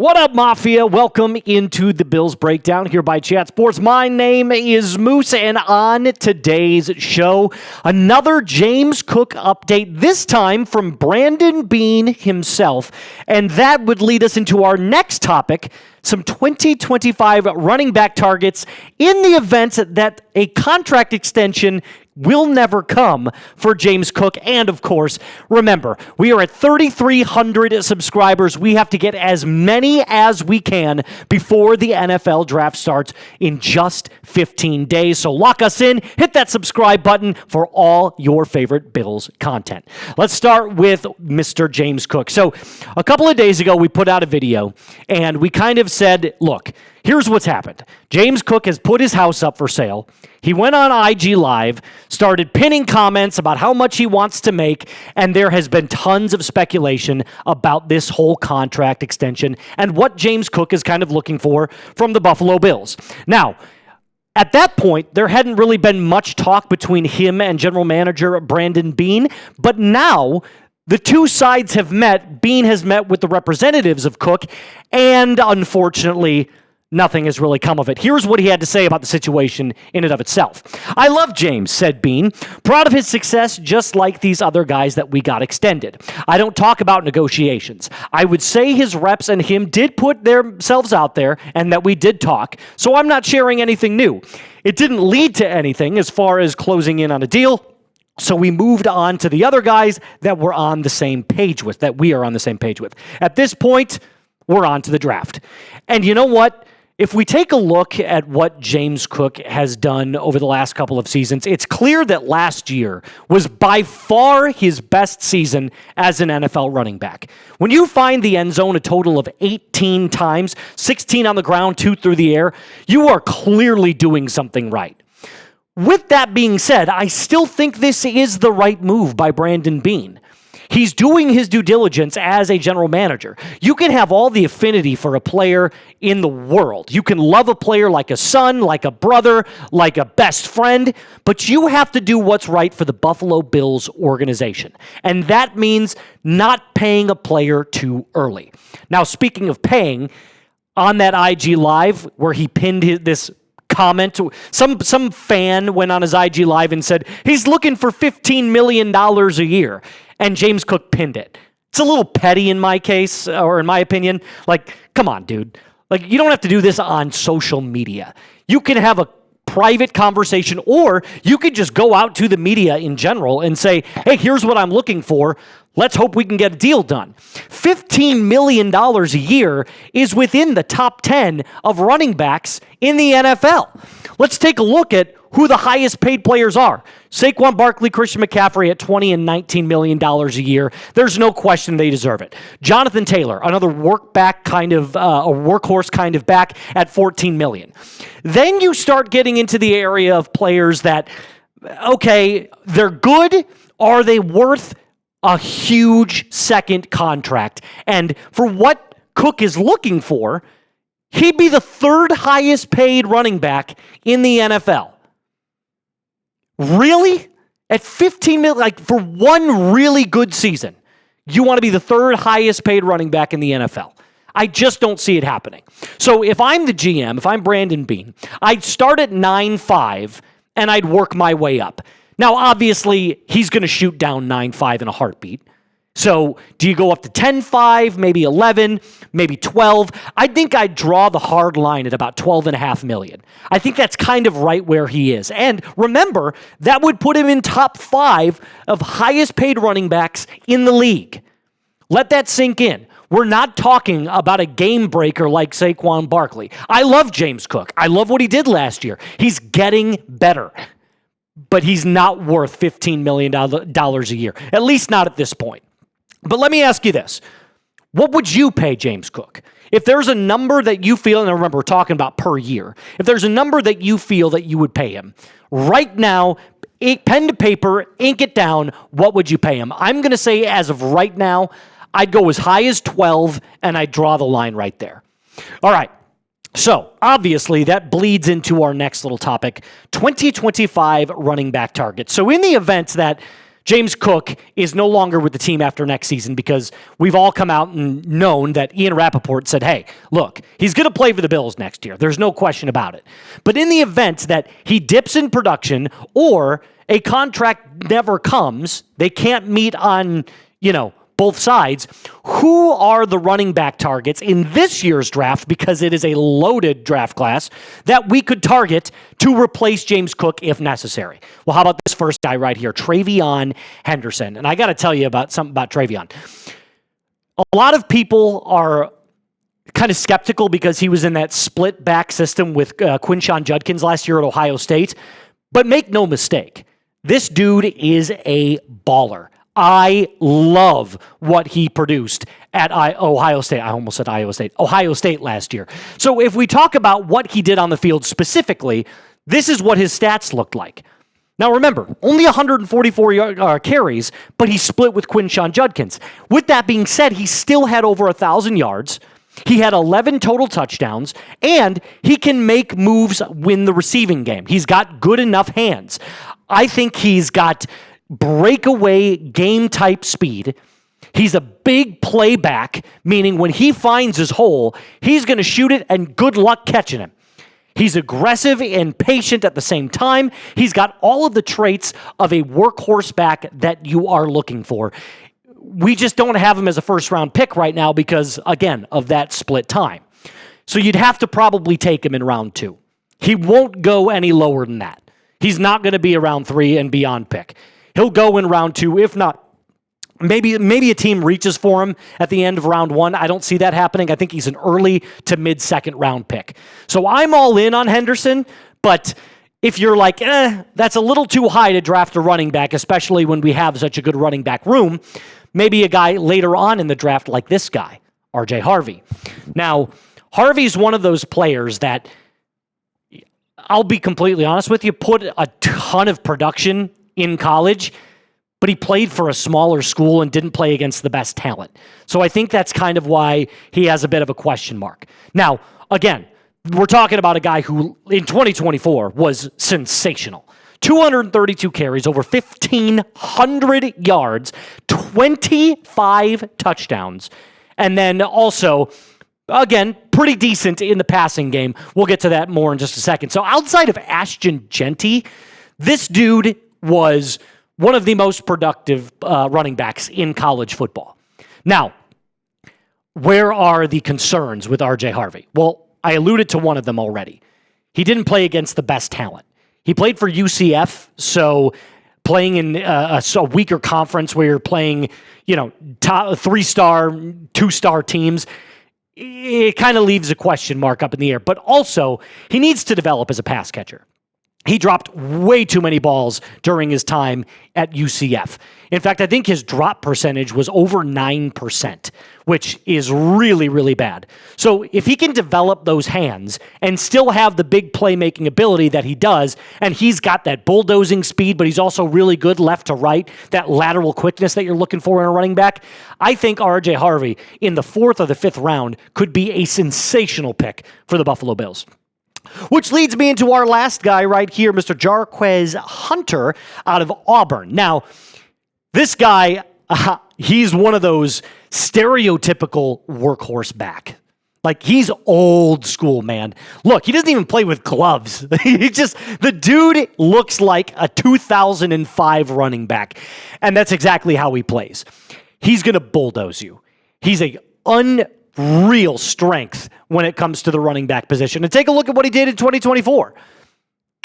What up, Mafia? Welcome into the Bills Breakdown here by Chat Sports. My name is Moose, and on today's show, another James Cook update, this time from Brandon Beane himself. And that would lead us into our next topic, some 2025 running back targets in the event that a contract extension will never come for James Cook. And of course, remember, we are at 3,300 subscribers. We have to get as many as we can before the NFL draft starts in just 15 days. So lock us in, hit that subscribe button for all your favorite Bills content. Let's start with Mr. James Cook. So a couple of days ago, we put out a video and we kind of said, look, here's what's happened. James Cook has put his house up for sale. He went on IG Live, started pinning comments about how much he wants to make, and there has been tons of speculation about this whole contract extension and what James Cook is kind of looking for from the Buffalo Bills. Now, at that point, there hadn't really been much talk between him and general manager Brandon Beane, but now the two sides have met. Beane has met with the representatives of Cook, and unfortunately, nothing has really come of it. Here's what he had to say about the situation in and of itself. "I love James," said Beane. "Proud of his success, just like these other guys that we got extended. I don't talk about negotiations. I would say his reps and him did put themselves out there and that we did talk, so I'm not sharing anything new. It didn't lead to anything as far as closing in on a deal, so we moved on to the other guys that we're on the same page with, that we are on the same page with. At this point, we're on to the draft." And you know what? If we take a look at what James Cook has done over the last couple of seasons, it's clear that last year was by far his best season as an NFL running back. When you find the end zone a total of 18 times, 16 on the ground, 2 through the air, you are clearly doing something right. With that being said, I still think this is the right move by Brandon Beane. He's doing his due diligence as a general manager. You can have all the affinity for a player in the world. You can love a player like a son, like a brother, like a best friend, but you have to do what's right for the Buffalo Bills organization. And that means not paying a player too early. Now, speaking of paying, on that IG Live where he pinned this comment, some fan went on his IG Live and said, he's looking for $15 million a year. And James Cook pinned it. It's a little petty in my case, or in my opinion. Like, come on, dude. Like, you don't have to do this on social media. You can have a private conversation, or you could just go out to the media in general and say, hey, here's what I'm looking for. Let's hope we can get a deal done. $15 million a year is within the top 10 of running backs in the NFL. Let's take a look at who the highest paid players are. Saquon Barkley, Christian McCaffrey at $20 and $19 million a year. There's no question they deserve it. Jonathan Taylor, another workback kind of, a workhorse kind of back at $14 million. Then you start getting into the area of players that, okay, they're good. Are they worth a huge second contract? And for what Cook is looking for, he'd be the third highest paid running back in the NFL. Really? At $15 million, like for one really good season, you want to be the third highest paid running back in the NFL. I just don't see it happening. So if I'm the GM, if I'm Brandon Beane, I'd start at 9.5 and I'd work my way up. Now, obviously, he's going to shoot down 9.5 in a heartbeat. So do you go up to 10.5, maybe 11, maybe 12? I think I'd draw the hard line at about $12.5 million. I think that's kind of right where he is. And remember, that would put him in top 5 of highest paid running backs in the league. Let that sink in. We're not talking about a game breaker like Saquon Barkley. I love James Cook. I love what he did last year. He's getting better. But he's not worth $15 million a year, at least not at this point. But let me ask you this. What would you pay James Cook? If there's a number that you feel, and remember, we're talking about per year, if there's a number that you feel that you would pay him, right now, pen to paper, ink it down, what would you pay him? I'm going to say as of right now, I'd go as high as 12, and I'd draw the line right there. All right. So, obviously, that bleeds into our next little topic, 2025 running back targets. So, in the event that James Cook is no longer with the team after next season because we've all come out and known that Ian Rappaport said, hey, look, he's going to play for the Bills next year. There's no question about it. But in the event that he dips in production or a contract never comes, they can't meet on, both sides. Who are the running back targets in this year's draft, because it is a loaded draft class, that we could target to replace James Cook if necessary? Well, how about this first guy right here, Travion Henderson? And I got to tell you about something about Travion. A lot of people are kind of skeptical because he was in that split back system with Quinshon Judkins last year at Ohio State. But make no mistake, this dude is a baller. I love what he produced at Ohio State. I almost said Iowa State. Ohio State last year. So if we talk about what he did on the field specifically, this is what his stats looked like. Now remember, only 144 carries, but he split with Quinshon Judkins. With that being said, he still had over 1,000 yards. He had 11 total touchdowns, and he can make moves win the receiving game. He's got good enough hands. I think he's got breakaway game type speed. He's a big playback, meaning when he finds his hole, he's going to shoot it and good luck catching him. He's aggressive and patient at the same time. He's got all of the traits of a workhorse back that you are looking for. We just don't have him as a first-round pick right now because, again, of that split time. So you'd have to probably take him in round 2. He won't go any lower than that. He's not going to be a round 3 and beyond pick. He'll go in round 2, if not, maybe a team reaches for him at the end of round 1. I don't see that happening. I think he's an early to mid-second round pick. So I'm all in on Henderson, but if you're like, that's a little too high to draft a running back, especially when we have such a good running back room, maybe a guy later on in the draft like this guy, R.J. Harvey. Now, Harvey's one of those players that, I'll be completely honest with you, put a ton of production in college, but he played for a smaller school and didn't play against the best talent. So I think that's kind of why he has a bit of a question mark. Now, again, we're talking about a guy who in 2024 was sensational. 232 carries, over 1,500 yards, 25 touchdowns, and then also, again, pretty decent in the passing game. We'll get to that more in just a second. So outside of Ashton Genty, this dude was one of the most productive running backs in college football. Now, where are the concerns with R.J. Harvey? Well, I alluded to one of them already. He didn't play against the best talent. He played for UCF, so playing in a weaker conference where you're playing, top 3-star, 2-star teams, it kind of leaves a question mark up in the air. But also, he needs to develop as a pass catcher. He dropped way too many balls during his time at UCF. In fact, I think his drop percentage was over 9%, which is really, really bad. So if he can develop those hands and still have the big playmaking ability that he does, and he's got that bulldozing speed, but he's also really good left to right, that lateral quickness that you're looking for in a running back, I think R.J. Harvey in the 4th or the 5th round could be a sensational pick for the Buffalo Bills. Which leads me into our last guy right here, Mr. Jarquez Hunter out of Auburn. Now, this guy, he's one of those stereotypical workhorse back. Like, he's old school, man. Look, he doesn't even play with gloves. The dude looks like a 2005 running back, and that's exactly how he plays. He's going to bulldoze you. He's a unreal strength when it comes to the running back position. And take a look at what he did in 2024.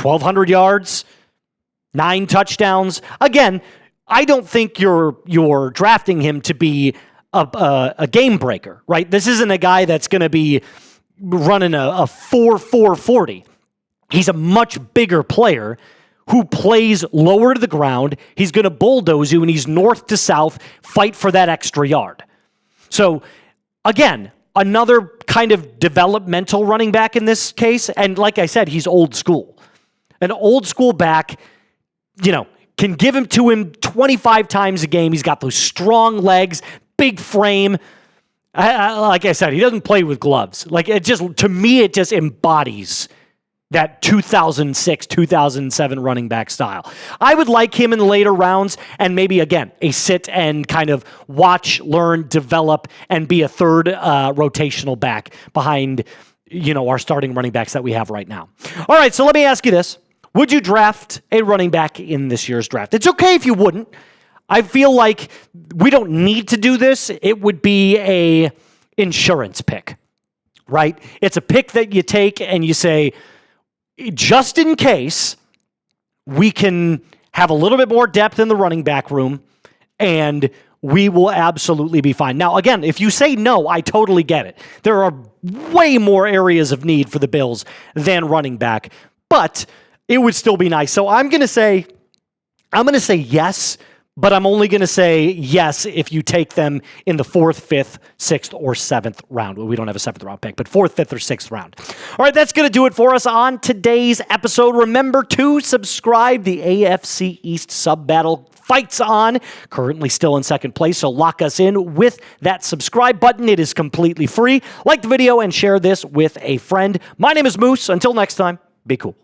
1,200 yards, 9 touchdowns. Again, I don't think you're drafting him to be a game breaker, right? This isn't a guy that's going to be running a 4.40. He's a much bigger player who plays lower to the ground. He's going to bulldoze you, and he's north to south, fight for that extra yard. So, again, another kind of developmental running back in this case. And like I said, he's old school. An old school back, can give him to him 25 times a game. He's got those strong legs, big frame. Like I said, he doesn't play with gloves. Like, to me, it just embodies that 2006, 2007 running back style. I would like him in the later rounds and maybe, again, a sit and kind of watch, learn, develop, and be a third rotational back behind, our starting running backs that we have right now. All right, so let me ask you this. Would you draft a running back in this year's draft? It's okay if you wouldn't. I feel like we don't need to do this. It would be a insurance pick, right? It's a pick that you take and you say, just in case, we can have a little bit more depth in the running back room, and we will absolutely be fine. Now, again, if you say no, I totally get it. There are way more areas of need for the Bills than running back, but it would still be nice. So I'm going to say yes, but I'm only going to say yes if you take them in the 4th, 5th, 6th, or 7th round. Well, we don't have a 7th round pick, but 4th, 5th, or 6th round. All right, that's going to do it for us on today's episode. Remember to subscribe. The AFC East sub-battle fights on. Currently still in second place, so lock us in with that subscribe button. It is completely free. Like the video and share this with a friend. My name is Moose. Until next time, be cool.